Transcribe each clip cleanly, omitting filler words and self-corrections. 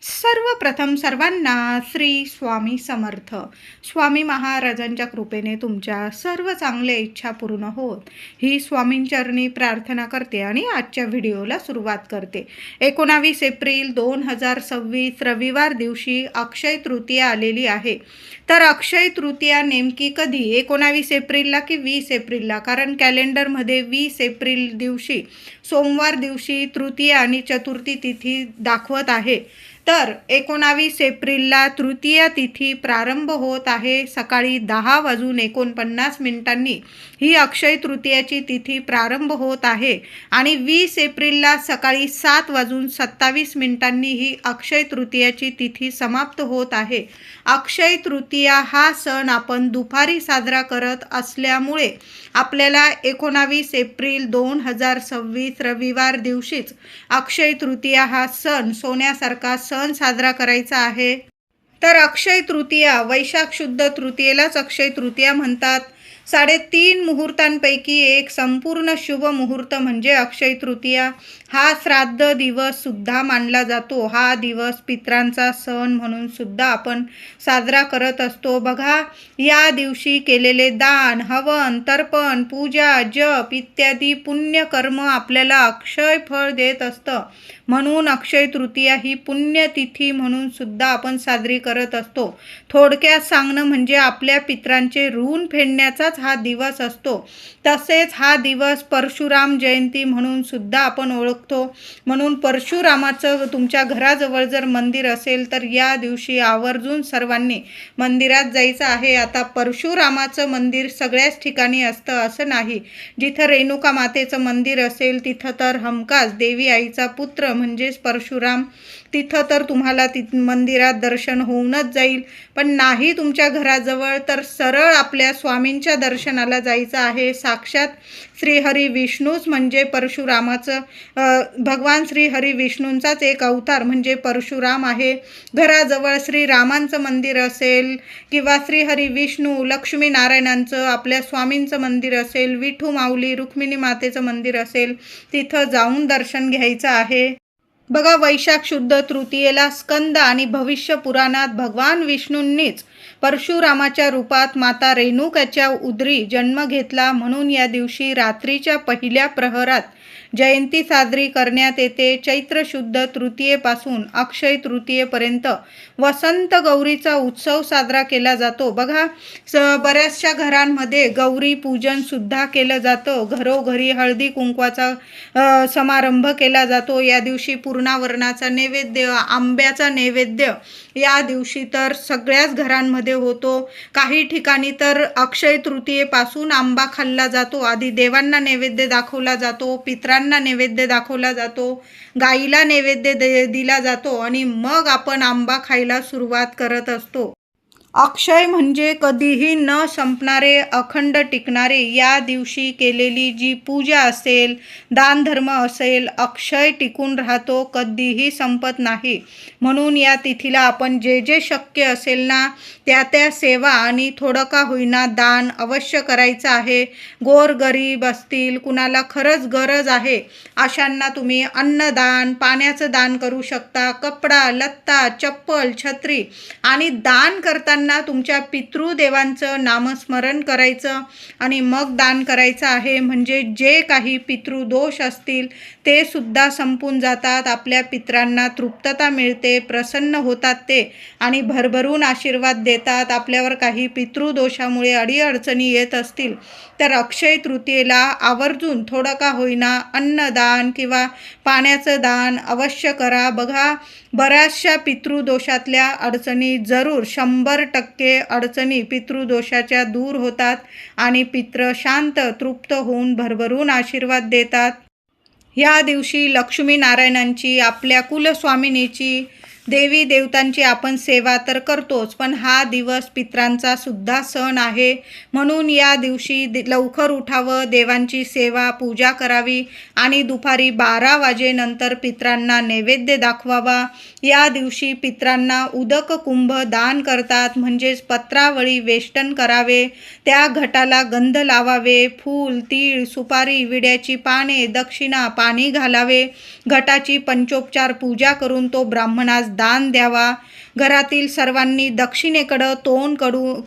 सर्वप्रथम सर्वांना श्री स्वामी समर्थ. स्वामी महाराजांच्या कृपेने तुमच्या सर्व चांगल्या इच्छा पूर्ण होत ही स्वामींचरणी प्रार्थना करते आणि आजच्या व्हिडिओला सुरुवात करते. 19 एप्रिल 2026 रविवार दिवशी अक्षय तृतीया आलेली आहे. तर अक्षय तृतीया नेमकी कधी, 19 एप्रिलला की 20 एप्रिलला? कारण कॅलेंडरमध्ये 20 एप्रिल दिवशी सोमवार दिवशी तृतीया आणि चतुर्थी तिथी दाखवत आहे. तर 19 एप्रिलला तृतीया तिथी प्रारंभ होत आहे. सकाळी 10:49 ही अक्षय तृतीयाची तिथी प्रारंभ होत आहे आणि 20 एप्रिलला सकाळी 7:27 ही अक्षय तृतीयाची तिथी समाप्त होत आहे. अक्षय तृतीया हा सण आपण दुपारी साजरा करत असल्यामुळे आपल्याला 19 एप्रिल 2026 रविवार दिवशीच अक्षय तृतीया हा सण सोन्यासारखा सण साजरा करायचा आहे. तर अक्षय तृतीया, वैशाख शुद्ध तृतीयेलाच अक्षय तृतीया म्हणतात. 3.5 मुहूर्तांपैकी एक संपूर्ण शुभ मुहूर्त म्हणजे अक्षय तृतीया. हा श्राद्ध दिवस सुद्धा मानला जातो. हा दिवस पितरांचा सण म्हणून सुद्धा आपण साजरा करत असतो. बघा, या दिवशी केलेले दान, हवन, तर्पण, पूजा, जप इत्यादी पुण्यकर्म आपल्याला अक्षय फळ देत असतं. म्हणून अक्षय तृतीया ही पुण्यतिथी म्हणून सुद्धा आपण साजरी करत असतो. थोडक्यात सांगणं म्हणजे आपल्या पितरांचे ऋण फेडण्याचाच हा दिवस असतो. तसेच हा दिवस परशुराम जयंती म्हणून सुद्धा आपण ओळखतो. म्हणून परशुरामाचं तुमच्या घराजवळ जर मंदिर असेल तर या दिवशी आवर्जून सर्वांनी मंदिरात जायचं आहे. आता परशुरामाचं मंदिर सगळ्याच ठिकाणी असतं असं नाही. जिथं रेणुका मातेचं मंदिर असेल तिथं तर हमखास देवी आईचा पुत्र म्हणजेच परशुराम, तिथं तर तुम्हाला मंदिरात दर्शन होऊनच जाईल. पण नाही तुमच्या घराजवळ तर सरळ आपल्या स्वामींच्या दर्शनाला जायचं आहे. साक्षात श्रीहरी विष्णूच म्हणजे परशुरामाचं, भगवान श्रीहरी विष्णूंचाच एक अवतार म्हणजे परशुराम आहे. घराजवळ श्रीरामांचं मंदिर असेल किंवा श्रीहरी विष्णू लक्ष्मीनारायणांचं आपल्या स्वामींचं मंदिर असेल, विठू माऊली रुक्मिणी मातेचं मंदिर असेल, तिथं जाऊन दर्शन घ्यायचं आहे. बघा, वैशाख शुद्ध तृतीयेला स्कंद आणि भविष्य पुराणात भगवान विष्णूंनीच परशुरामाच्या रूपात माता रेणुकाच्या उदरी जन्म घेतला. म्हणून या दिवशी रात्रीच्या पहिल्या प्रहरात जयंती साजरी करण्यात येते. चैत्र शुद्ध तृतीयेपासून अक्षय तृतीयेपर्यंत वसंत गौरीचा उत्सव साजरा केला जातो. बघा, बऱ्याचशा घरांमध्ये गौरी पूजन सुद्धा केलं जातं. घरोघरी हळदी कुंकवाचा समारंभ केला जातो. या दिवशी पूर्णावरणाचा नैवेद्य, आंब्याचा नैवेद्य या दिवशी तर सगळ्याच घरांमध्ये होतो. काही ठिकाणी तर अक्षय तृतीयेपासून आंबा खाल्ला जातो. आधी देवांना नैवेद्य दाखवला जातो, पितरांना नैवेद्य दाखवला जातो, गाईला नैवेद्य दिला जातो आणि मग आपण आंबा खायला सुरुवात करत असतो. अक्षय म्हणजे कधीही न संपणारे, अखंड टिकणारे. या दिवशी केलेली जी पूजा असेल, दानधर्म असेल, अक्षय टिकून राहतो, कधीही संपत नाही. म्हणून या तिथीला आपण जे जे शक्य असेल ना त्या सेवा आणि थोडं का होईना दान अवश्य करायचं आहे. गोरगरीब असतील, कुणाला खरंच गरज आहे, अशांना तुम्ही अन्नदान, पाण्याचं दान करू शकता. कपडा लत्ता, चप्पल, छत्री आणि दान करताना तुमच्या पितृदेवांचं नामस्मरण करायचं आणि मग दान करायचं आहे. म्हणजे जे काही पितृदोष असतील ते सुद्धा संपून जातात. आपल्या पितरांना तृप्तता मिळते, प्रसन्न होतात ते आणि भरभरून आशीर्वाद देतात. आपल्यावर काही पितृदोषामुळे अडीअडचणी येत असतील तर अक्षय तृतीयेला आवर्जून थोडं का होईना अन्नदान किंवा पाण्याचं दान अवश्य करा. बघा, बऱ्याचशा पितृदोषातल्या अडचणी जरूर 100% अडचणी पितृदोषाच्या दूर होतात आणि पितृ शांत तृप्त होऊन भरभरून आशीर्वाद देतात. या दिवशी लक्ष्मीनारायणांची, आपल्या कुलस्वामिनीची, देवी देवतांची आपण सेवा तर करतोच, पण हा दिवस पितरांचा सुद्धा सण आहे. म्हणून या दिवशी लवकर उठावं, देवांची सेवा पूजा करावी आणि दुपारी 12 वाजेनंतर पितरांना नैवेद्य दाखवावा. या दिवशी पितरांना उदक कुंभ दान करतात, म्हणजेच पत्रावळी वेष्टन करावे, त्या घटाला गंध लावावे, फूल, तीळ, सुपारी, विड्याची पाने, दक्षिणा, पाणी घालावे. घटाची पंचोपचार पूजा करून तो ब्राह्मणास दान द्यावा. घरातील सर्वांनी दक्षिणेकडं तोंड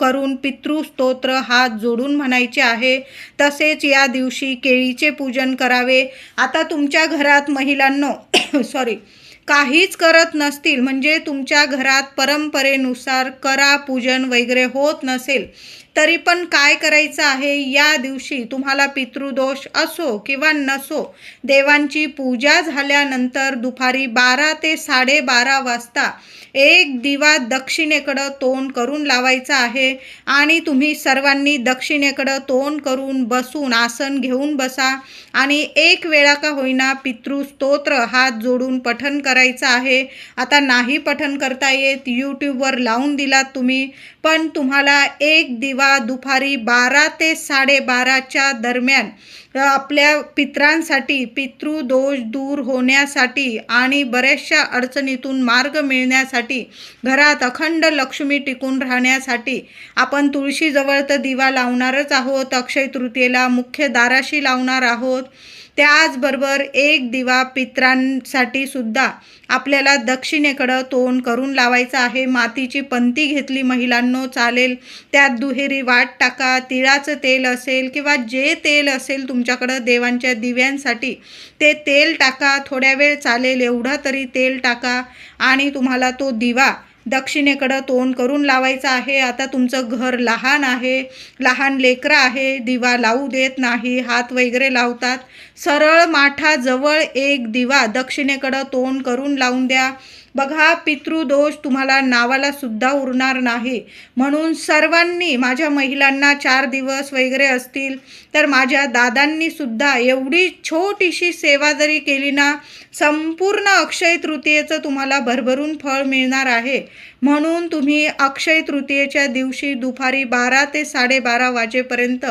करून पितृस्तोत्र हात जोडून म्हणायचे आहे. तसेच या दिवशी केळीचे पूजन करावे. आता तुमच्या घरात महिलांनो काहीच करत नसतील, म्हणजे तुमच्या घरात परंपरेनुसार करा पूजन वगैरे होत नसेल, तरी पण काय करायचं आहे, या दिवशी तुम्हाला पितृदोष असो किंवा नसो, देवांची पूजा झाल्यानंतर दुपारी 12 ते 12:30 वाजता एक दिवा दक्षिणेकडं तोंड करून लावायचा आहे. आणि तुम्ही सर्वांनी दक्षिणेकडं तोंड करून बसून आसन घेऊन बसा आणि एक वेळा का होईना पितृस्तोत्र हात जोडून पठण करायचं आहे. आता नाही पठण करता येत, यूट्यूबवर लावून दिलात तुम्ही, पण तुम्हाला एक दिवा दुपारी 12 ते 12:30च्या दरम्यान आपल्या पितरांसाठी, पितृदोष दूर होण्यासाठी आणि बऱ्याचशा अडचणीतून मार्ग मिळण्यासाठी, घरात अखंड लक्ष्मी टिकून राहण्यासाठी आपण तुळशीजवळ तर दिवा लावणारच आहोत, अक्षय तृतीयेला मुख्य दाराशी लावणार आहोत. त्याचबरोबर एक दिवा पितरांसाठी सुद्धा आपल्याला दक्षिणेकडं तोंड करून लावायचं आहे. मातीची पंती घेतली महिलांनो चालेल, त्यात दुहेरी वाट टाका. तिळाचं तेल असेल किंवा जे तेल असेल तुमच्याकडं देवांच्या दिव्यांसाठी ते तेल टाका. थोड्या वेळ चालेल एवढं तरी तेल टाका आणि तुम्हाला तो दिवा दक्षिणेकडं तोंड करून लावायचं आहे. आता तुमचं घर लहान आहे, लहान लेकरं आहे, दिवा लावू देत नाही, हात वगैरे लावतात. सरळ माठाजवळ एक दिवा दक्षिणेकडं तोंड करून लावून द्या. बघा, पितृदोष तुम्हाला नावाला सुद्धा उरणार नाही. म्हणून सर्वांनी, माझ्या महिलांना 4 दिवस वगैरे असतील तर माझ्या दादांनी सुद्धा एवढी छोटीशी सेवा जरी केली ना, संपूर्ण अक्षय तृतीयेचं तुम्हाला भरभरून फळ मिळणार आहे. म्हणून तुम्ही अक्षय तृतीयेच्या दिवशी दुपारी 12 ते 12:30 वाजेपर्यंत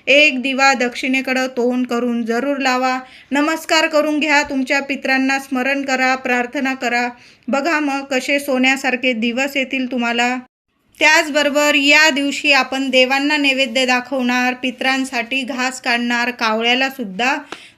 एक दिवा दक्षिणेकडं तोंड करून जरूर लावा. नमस्कार करून घ्या, तुमच्या पितरांना स्मरण करा, प्रार्थना करा. बघा मग कसे सोन्यासारखे दिवस येतील तुम्हाला. त्याचबरोबर या दिवशी आपण देवांना नैवेद्य दाखवणार, पितरांसाठी घास काढणार, कावळ्याला सुद्धा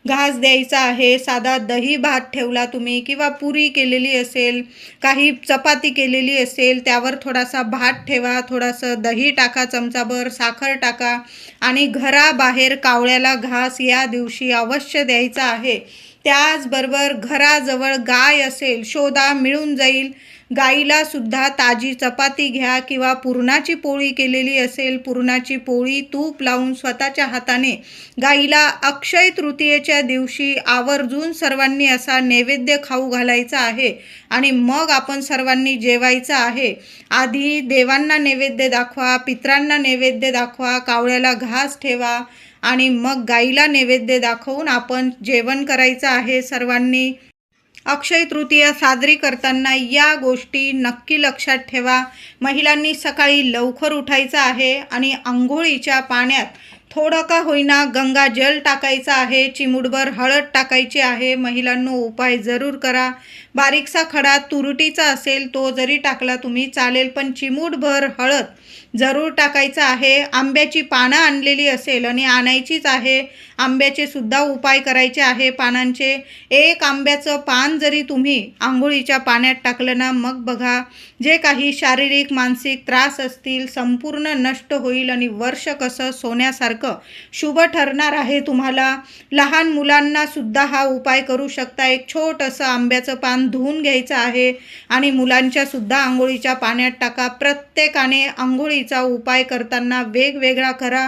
घास द्यायचा आहे. साधा दही भात ठेवला तुम्ही किंवा पुरी केलेली असेल, काही चपाती केलेली असेल, त्यावर थोडासा भात ठेवा, थोडंसं दही टाका, चमचाभर साखर टाका आणि घराबाहेर कावळ्याला घास या दिवशी अवश्य द्यायचा आहे. त्याचबरोबर घराजवळ गाय असेल, शोधा, मिळून जाईल. गाईला सुद्धा ताजी चपाती घ्या किंवा पुरणाची पोळी केलेली असेल, पुरणाची पोळी तूप लावून स्वतःच्या हाताने गाईला अक्षय तृतीयेच्या दिवशी आवर्जून सर्वांनी असा नैवेद्य खाऊ घालायचा आहे आणि मग आपण सर्वांनी जेवायचं आहे. आधी देवांना नैवेद्य दाखवा, पितरांना नैवेद्य दाखवा, कावळ्याला घास ठेवा आणि मग गाईला नैवेद्य दाखवून आपण जेवण करायचं आहे सर्वांनी. अक्षय तृतीया साजरी करताना या गोष्टी नक्की लक्षात ठेवा. महिलांनी सकाळी लवकर उठायचं आहे आणि अंघोळीच्या पाण्यात थोडं का होईना गंगाजल टाकायचं आहे, चिमूटभर हळद टाकायची आहे. महिलांनो, उपाय जरूर करा. बारीकसा खडा तुरटीचा असेल तो जरी टाकला तुम्ही चालेल, पण चिमूटभर हळद जरूर टाकायचं आहे. आंब्याची पानं आणलेली असेल आणि आणायचीच आहे, आंब्याचे सुद्धा उपाय करायचे आहे पानांचे. एक आंब्याचं पान जरी तुम्ही आंघोळीच्या पाण्यात टाकलं ना, मग बघा जे काही शारीरिक मानसिक त्रास असतील संपूर्ण नष्ट होईल आणि वर्ष कसं सोन्यासारखं शुभ ठरणार आहे तुम्हाला. लहान मुलांना सुद्धा हा उपाय करू शकता. एक छोटंसं आंब्याचं पान धुवून घ्यायचं आहे आणि मुलांच्या सुद्धा आंघोळीच्या पाण्यात टाका. प्रत्येकाने आंघोळीचा उपाय करताना वेगवेगळा करा.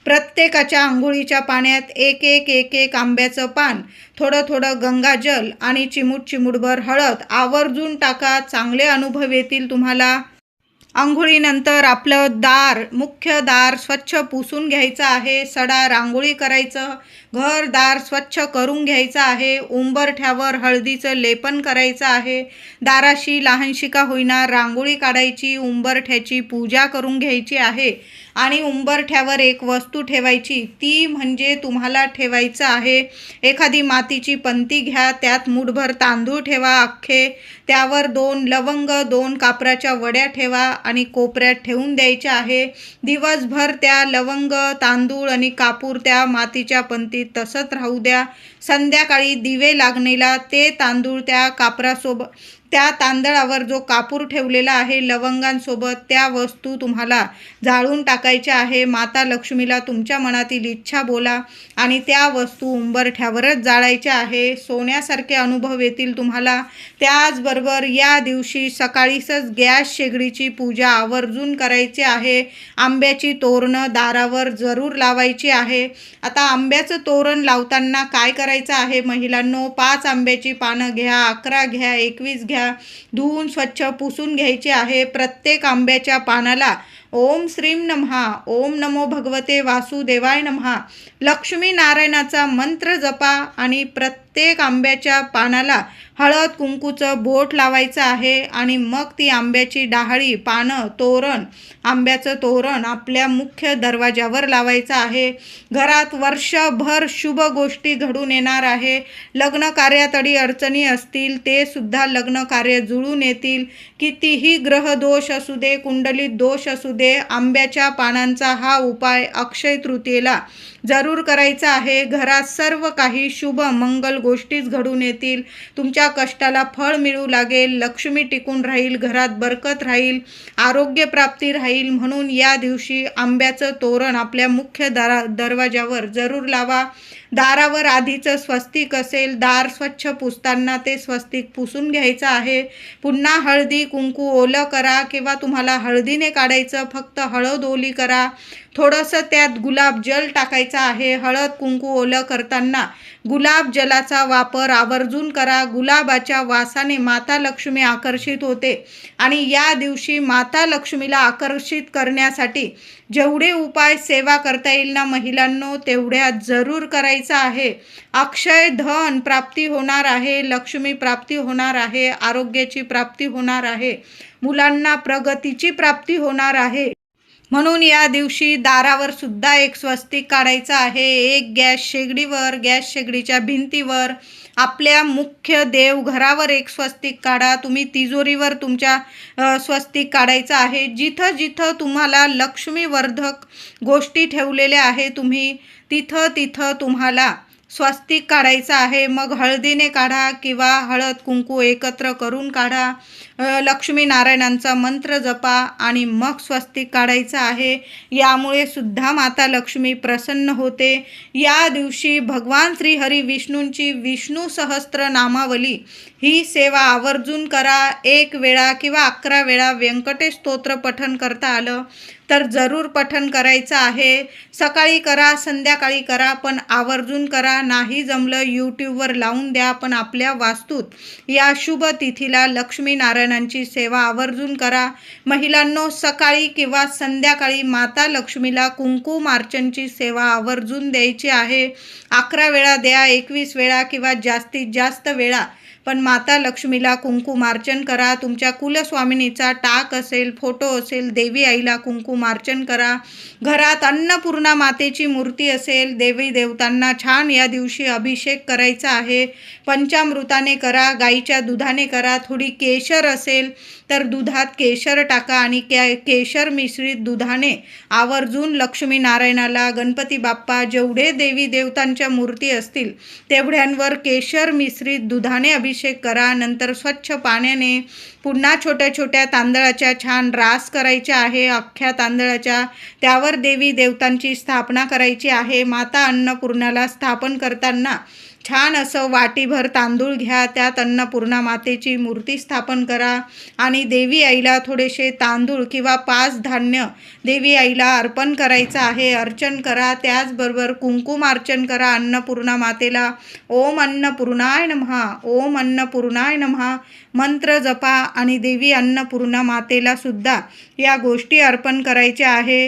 प्रत्येकाच्या आंघोळीच्या पाण्यात एक एक आंब्याचं पान, थोडं थोडं गंगाजल आणि चिमूटभर हळद आवर्जून टाका. चांगले अनुभव येतील तुम्हाला. आंघोळीनंतर आपलं दार, मुख्य दार स्वच्छ पुसून घ्यायचं आहे. सडा रांगोळी करायचं, घरदार स्वच्छ करून घ्यायचं आहे. उंबरठ्यावर हळदीचं लेपन करायचं आहे. दाराशी लहानशी का होईना रांगोळी काढायची, उंबरठ्याची पूजा करून घ्यायची आहे आणि उंबरठ्यावर एक वस्तू ठेवायची, ती म्हणजे तुम्हाला ठेवायचं आहे एखादी मातीची पंती घ्या, त्यात मूठभर तांदूळ ठेवा अख्खे, त्यावर 2 लवंग, 2 कापराच्या वड्या ठेवा आणि कोपऱ्यात ठेवून द्यायच्या आहे. दिवसभर त्या लवंग, तांदूळ आणि कापूर त्या मातीच्या पंतीत तसंच राहू द्या. संध्याकाळी दिवे लागणीला ते तांदूळ त्या कापरासोबत, त्या तांदळावर जो कापूर ठेवलेला आहे लवंगांसोबत, त्या वस्तू तुम्हाला जाळून टाकायच्या आहे. माता लक्ष्मीला तुमच्या मनातील इच्छा बोला आणि त्या वस्तू उंबरठ्यावरच जाळायच्या आहे. सोन्यासारखे अनुभव येतील तुम्हाला. त्याचबरोबर या दिवशी सकाळीच गॅस शेगडीची पूजा आवर्जून करायची आहे. आंब्याची तोरणं दारावर जरूर लावायची आहे. आता आंब्याचं तोरण लावताना काय करायचं आहे महिलांनो, 5 आंब्याची पानं घ्या, 11 घ्या, 21 घ्या, धुवून स्वच्छ पुसून घ्यायचे आहे. प्रत्येक आंब्याच्या पानाला ओम श्रीम नमः, ओम नमो भगवते वासुदेवाय नमः, लक्ष्मी नारायणाचा मंत्र जपा आणि प्रत्येक आंब्याच्या पानाला हळद कुंकूचं बोट लावायचं आहे. आणि मग ती आंब्याची डहाळी, पानं, तोरण, आंब्याचं तोरण आपल्या मुख्य दरवाजावर लावायचं आहे. घरात वर्षभर शुभ गोष्टी घडून येणार आहे. लग्न कार्यात अडचणी असतील ते सुद्धा लग्न कार्य जुळून येतील. कितीही ग्रह दोष असू दे, कुंडलीत दोष असू दे, आंब्याच्या पानांचा हा उपाय अक्षय तृतीयेला जरूर करायचा आहे. घरात सर्व काही शुभ मंगल गोष्टीच घडून येतील. तुमच्या कष्टाला फळ मिळू लागेल. लक्ष्मी टिकून राहील, घरात बरकत राहील, आरोग्य प्राप्ती राहील. म्हणून या दिवशी आंब्याचं तोरण आपल्या मुख्य दरवाजावर जरूर लावा. दारावर आधीचं स्वस्तिक असेल, दार स्वच्छ पुसताना ते स्वस्तिक पुसून घ्यायचं आहे. पुन्हा हळदी कुंकू ओलं करा किंवा तुम्हाला हळदीने काढायचं, फक्त हळद ओली करा. थोडंसं त्यात गुलाब जल टाकायचं आहे. हळद कुंकू ओलं करताना गुलाब जलाचा वापर आवर्जून करा. गुलाबाच्या वासाने माता लक्ष्मी आकर्षित होते आणि या दिवशी माता लक्ष्मीला आकर्षित करण्यासाठी जेवढे उपाय सेवा करता येईल ना महिलांनो, तेवढ्या जरूर करायचं आहे. अक्षय धन प्राप्ती होणार आहे, लक्ष्मी प्राप्ती होणार आहे, आरोग्याची प्राप्ती होणार आहे, मुलांना प्रगतीची प्राप्ती होणार आहे. म्हणून या दिवशी दारावर सुद्धा एक स्वस्तिक काढायचं आहे. एक गॅस शेगडीवर, गॅस शेगडीच्या भिंतीवर, आपल्या मुख्य देवघरावर एक स्वस्तिक काढा. तुम्ही तिजोरीवर तुमच्या स्वस्तिक काढायचं आहे. जिथं जिथं तुम्हाला लक्ष्मीवर्धक गोष्टी ठेवलेल्या आहे तुम्ही, तिथं तिथं तुम्हाला स्वस्तिक काढायचं आहे. मग हळदीने काढा किंवा हळद कुंकू एकत्र करून काढा. लक्ष्मी नारायणांचा मंत्र जपा आणि मग स्वस्तिक काढायचं आहे. यामुळे सुद्धा माता लक्ष्मी प्रसन्न होते. या दिवशी भगवान श्री हरी विष्णूंची विष्णू सहस्त्र नामावली ही सेवा आवर्जून करा. 1 वेळा किंवा 11 वेळा व्यंकटेश स्तोत्र पठण करता आलं तर जरूर पठण करायचं आहे. सकाळी करा, संध्याकाळी करा, पण आवर्जून करा. नाही जमलं यूट्यूबवर लावून द्या, पण आपल्या वास्तूत या शुभ तिथीला लक्ष्मी नारायणांची सेवा आवर्जून करा. महिलांनो, सकाळी किंवा संध्याकाळी माता लक्ष्मीला कुंकुमार्चनची सेवा आवर्जून द्यायची आहे. 11 वेळा द्या, 21 वेळा किंवा जास्तीत जास्त वेळा, पण माता लक्ष्मीला कुंकुमार्चन करा. तुमच्या कुलस्वामिनीचा टाक असेल, फोटो असेल, देवी आईला कुंकुमार्चन करा. घरात अन्नपूर्णा मातेची मूर्ती असेल, देवी देवतांना छान या दिवशी अभिषेक करायचा आहे. पंचामृताने करा, गाईच्या दुधाने करा. थोडी केशर असेल तर दुधात केशर टाका आणि केशर मिश्रित दुधाने आवर्जून लक्ष्मी नारायणाला, गणपती बाप्पा, जेवढे देवी देवतांच्या मूर्ती असतील तेवढ्यांवर केशर मिश्रित दुधाने अभिषेक करा. नंतर स्वच्छ पाण्याने पुन्हा छोट्या छोट्या तांदळाच्या छान रास करायच्या आहे, अख्ख्या तांदळाच्या. त्यावर देवी देवतांची स्थापना करायची आहे. माता अन्नपूर्णाला स्थापन करताना छान असं वाटीभर तांदूळ घ्या, त्यात अन्नपूर्णा मातेची मूर्ती स्थापन करा आणि देवी आईला थोडेसे तांदूळ किंवा 5 धान्य देवी आईला अर्पण करायचं आहे. अर्चन करा. त्याचबरोबर कुंकुमार्चन करा अन्नपूर्णा मातेला. ओम अन्नपूर्णाय नमः, ओम अन्नपूर्णाय नमः मंत्र जपा आणि देवी अन्नपूर्णा मातेला सुद्धा या गोष्टी अर्पण करायच्या आहे.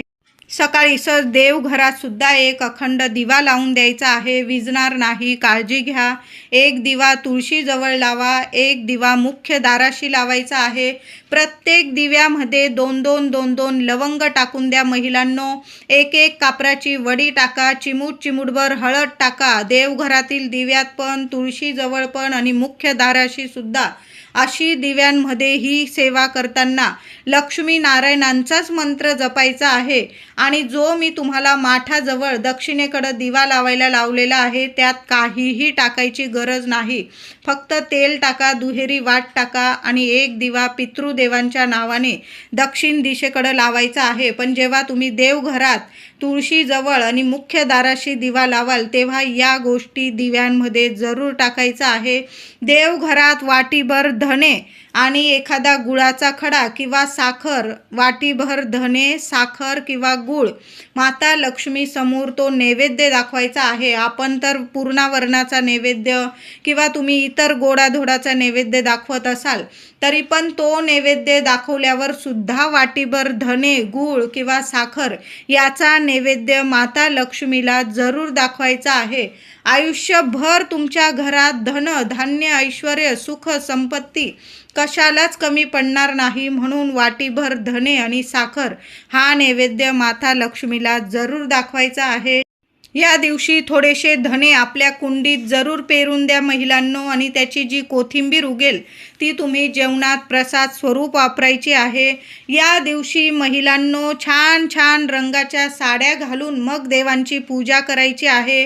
सकाळी देवघरात सुद्धा एक अखंड दिवा लावून द्यायचा आहे, विझणार नाही, काळजी घ्या. एक दिवा तुळशीजवळ लावा, एक दिवा मुख्य दाराशी लावायचा आहे. प्रत्येक दिव्यामध्ये 2-2 लवंग टाकून द्या महिलांनो. एक कापराची वडी टाका, चिमूटभर हळद टाका. देवघरातील दिव्यात पण, तुळशीजवळ पण आणि मुख्य दाराशी सुद्धा अशी दिव्यांमध्ये ही सेवा करताना लक्ष्मी नारायणांचाच मंत्र जपायचा आहे. आणि जो मी तुम्हाला माठाजवळ दक्षिणेकडं दिवा लावायला लावलेला आहे त्यात काहीही टाकायची गरज नाही. फक्त तेल टाका, दुहेरी वाट टाका आणि एक दिवा पितृदेवांच्या नावाने दक्षिण दिशेकडं लावायचा आहे. पण जेव्हा तुम्ही देवघरात तुळशीजवळ आणि मुख्य दाराशी दिवा लावाल तेव्हा या गोष्टी दिव्यांमध्ये जरूर टाकायचा आहे. देवघरात वाटीभर धणे आणि एखादा गुळाचा खडा किंवा साखर, वाटीभर धणे, साखर किंवा गूळ माता लक्ष्मी समोर तो नैवेद्य दाखवायचा आहे. आपण तर पूर्णावरणाचा नैवेद्य किंवा तुम्ही इतर गोडाधोडाचा नैवेद्य दाखवत असाल तरी पण तो नैवेद्य दाखवल्यावर सुद्धा वाटीभर धणे, गूळ किंवा साखर याचा नैवेद्य माता लक्ष्मीला जरूर दाखवायचा आहे. आयुष्यभर तुमच्या घरात धन, धान्य, ऐश्वर्य, सुख, संपत्ती कशालाच कमी पडणार नाही. म्हणून वाटीभर धणे आणि साखर हा नैवेद्य माता लक्ष्मीला जरूर दाखवायचा आहे. या दिवशी थोडेसे धणे आपल्या कुंडीत जरूर पेरून द्या महिलांनो. आणि त्याची जी कोथिंबीर उगेल ती तुम्ही जेवणात प्रसाद स्वरूप वापरायची आहे. या दिवशी महिलांनो छान छान रंगाच्या साड्या घालून मग देवांची पूजा करायची आहे.